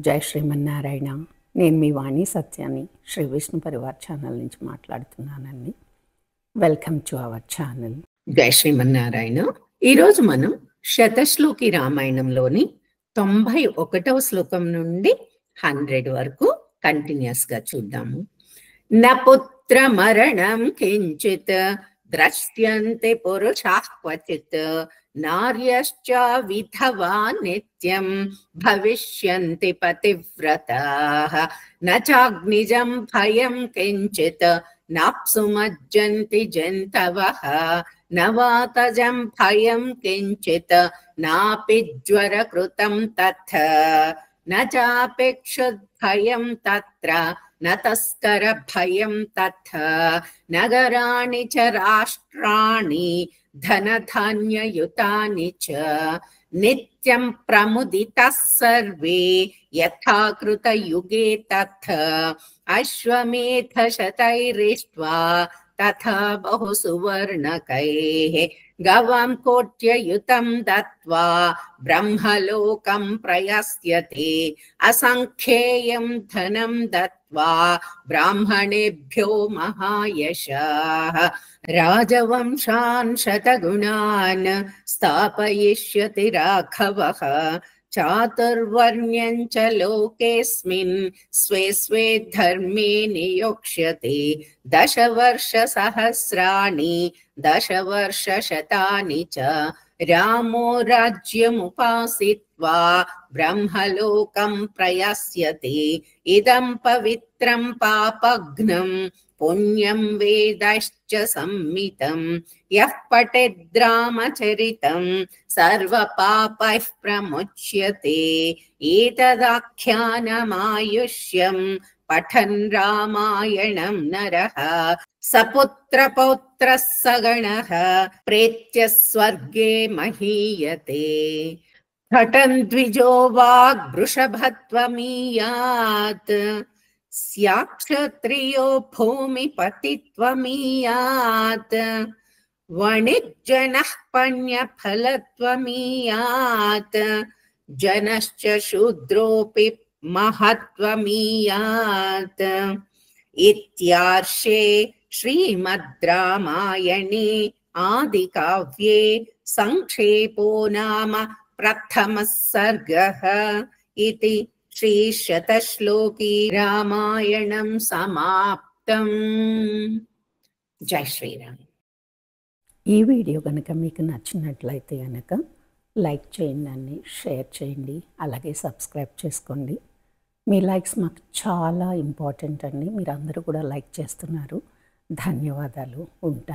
జై శ్రీమన్నారాయణ. నేను మీ వాణి సత్యాన్ని శ్రీ విష్ణు పరివార్ ఛానల్ నుంచి మాట్లాడుతున్నానండి. Welcome to our channel. జై శ్రీమన్నారాయణ. ఈరోజు మనం శతశ్లోకి రామాయణంలోని 91వ శ్లోకం నుండి 100 వరకు కంటిన్యూస్ గా చూద్దాము. నపుత్ర మరణం కించిత్ ద్రశ్యంతి పురుషాః క్వచిత్ నార్యశ్చ విధవా నిత్యం భవిష్యంతి పతివ్రతాః నచాగ్నిజం భయం కించిత్ నాప్సుమజ్జంతి జంతవః నవాతజం భయం కించిత్ నాపి జ్వరకృతం తథ నచాపేక్షుద్భయం తత్ర నతస్కర భయం తథ నగరాణి చ రాష్ట్రాణి ధనధాన్యయుతాని చ నిత్యం ప్రముదితః సర్వే యథా కృతయుగే తథ అశ్వమేధ శతైరిష్ట్వా తథా బహు సువర్ణకైః గవాం కోట్యయుతం దత్వా బ్రహ్మలోకం ప్రయస్యతే అసంఖ్యేయం ధనం దత్వా బ్రాహ్మణేభ్యో మహాయశాః రాజవంశాన్ శతగుణాన్ స్థాపయిష్యతి రాఘవః చాతుర్వర్ణ్యం చ లోకేస్మిన్ స్వే స్వే ధర్మే నియోక్ష్యతే దశవర్షసహస్రాణి దశవర్షశతాని చ రామో రాజ్యముపాసిత్వా బ్రహ్మలోకం ప్రయస్యతే ఇదం పవిత్రం పాపఘ్నం పుణ్యం వేదశ్చ సంమితం యః పఠేద్రామచరితం సర్వపాపైః ప్రముచ్యతే ఏతదాఖ్యానమాయుష్యం పఠన్ రామాయణం నరః సపుత్రపౌత్రः సగణః ప్రేత్య స్వర్గే మహీయతే పఠన్ ద్విజో వాగ్వృషభత్వమీయాత్ స్యాక్షత్రియో భూమిపతిత్వమీయాత్ వణిజ్జనః పణ్యఫలత్వమీయాత్ జనశ్చ శూద్రోపి మహత్వమీయాత్. ఇత్యార్షే శ్రీమద్ రామాయణే ఆదికావ్యే సంక్షేపో నామ ప్రథమః సర్గః. ఇతి శ్రీ శతశ్లోకి రామాయణం సమాప్తం. జై శ్రీరామ్. ఈ వీడియో కనుక మీకు నచ్చినట్లయితే కనుక లైక్ చేయండి, షేర్ చేయండి, అలాగే సబ్స్క్రైబ్ చేసుకోండి. మీ లైక్స్ మాకు చాలా ఇంపార్టెంట్ అండి. మీరు అందరూ కూడా లైక్ చేస్తున్నారు. ధన్యవాదాలు. ఉంటాను.